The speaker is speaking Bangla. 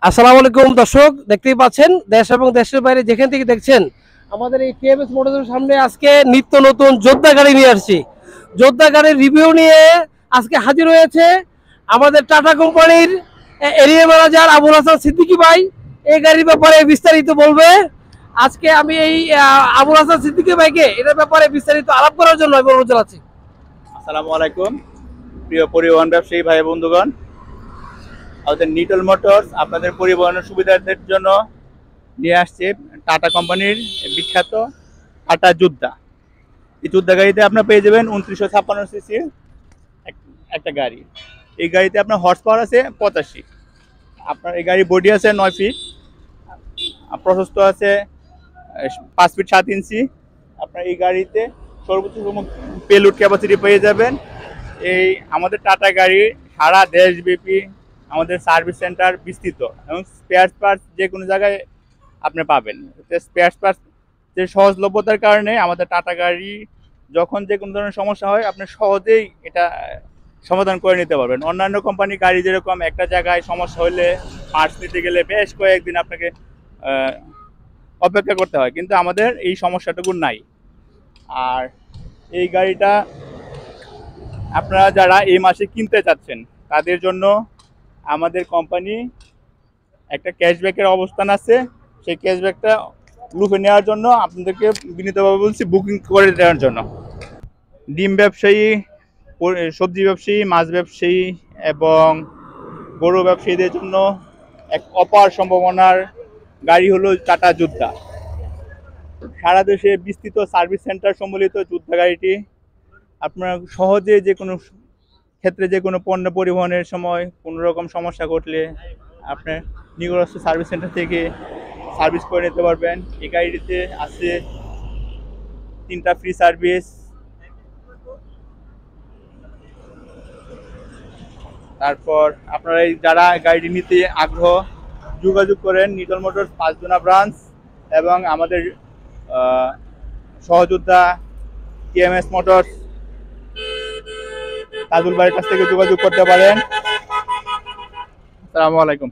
আসসালামু আলাইকুম দর্শক, দেখতেই পাচ্ছেন দেশ এবং দেশের বাইরে যেখান থেকে দেখছেন আমাদের এই টিএমএস মোটরসের সামনে আজকে নিত্য নতুন যোদ্ধা গাড়ি নিয়ে আসছি। যোদ্ধা গাড়ির রিভিউ নিয়ে আজকে হাজির হয়েছে আমাদের টাটা কোম্পানির এরিয়া ম্যানেজার আবুল হাসান সিদ্দিকী ভাই। এই গাড়ির ব্যাপারে বিস্তারিত বলবে। আজকে আমি এই আবুল হাসান সিদ্দিকী ভাইকে এটার ব্যাপারে বিস্তারিত আলাপ করার জন্য অনুরোধ জানাচ্ছি। আসসালামু আলাইকুম প্রিয় পরিবহন ব্যবসায়ী ভাই বন্ধুগণ, আমাদের নিটল মোটরস আপনাদের পরিবহনের সুবিধার্থের জন্য নিয়ে আসছে টাটা কোম্পানির বিখ্যাত টাটা যোদ্ধা। এই যোদ্ধা গাড়িতে আপনার পেয়ে যাবেন 2956 সিসি একটা গাড়ি। এই গাড়িতে আপনার হর্স পাওয়ার আছে 85। আপনার এই গাড়ির বডি আছে 9 ফিট, প্রশস্ত আছে 5 ফিট 7 ইঞ্চি। আপনার এই গাড়িতে সর্বোচ্চ পেলোড ক্যাপাসিটি পেয়ে যাবেন। এই আমাদের টাটা গাড়ি সারা দেশব্যাপী আমাদের সার্ভিস সেন্টার বিস্তৃত এবং স্পেয়ার পার্টস যে কোনো জায়গায় আপনি পাবেন। স্পেয়ার পার্টস যে সহজলভ্যতার কারণে আমাদের টাটা গাড়ি যখন যে কোনো ধরনের সমস্যা হয় আপনি সহজেই এটা সমাধান করে নিতে পারবেন। অন্যান্য কোম্পানি গাড়ি যেরকম একটা জায়গায় সমস্যা হলে পার্টস নিতে গেলে বেশ কয়েকদিন আপনাকে অপেক্ষা করতে হয়, কিন্তু আমাদের এই সমস্যাটুকু নাই। আর এই গাড়িটা আপনারা যারা এই মাসে কিনতে চাচ্ছেন তাদের জন্য আমাদের কোম্পানি একটা ক্যাশব্যাকের অবস্থান আছে। সেই ক্যাশব্যাকটা লুফে নেওয়ার জন্য আপনাদেরকে বিনীতভাবে বলছি বুকিং করে দেওয়ার জন্য। ডিম ব্যবসায়ী, সবজি ব্যবসায়ী, মাছ ব্যবসায়ী এবং গরু ব্যবসায়ীদের জন্য এক অপার সম্ভাবনার গাড়ি হলো টাটা যোদ্ধা। সারা দেশে বিস্তৃত সার্ভিস সেন্টার সম্বলিত যোদ্ধা গাড়িটি আপনারা সহজে যে কোনো ক্ষেত্রে যে কোনো পণ্য পরিবহনের সময় কোনো রকম সমস্যা ঘটলে আপনার নিকটস্থ সার্ভিস সেন্টার থেকে সার্ভিস করে নিতে পারবেন। এই গাড়িটিতে আছে 3টা ফ্রি সার্ভিস। তারপর আপনারা যারা গাড়িটি নিতে আগ্রহ যোগাযোগ করেন নিটল মোটরস 5 ব্রাঞ্চ এবং আমাদের সহযোদ্ধা টিএমএস মোটরস তাজুল ভাইয়ের কাছ থেকে যোগাযোগ করতে পারেন। আসসালামু আলাইকুম।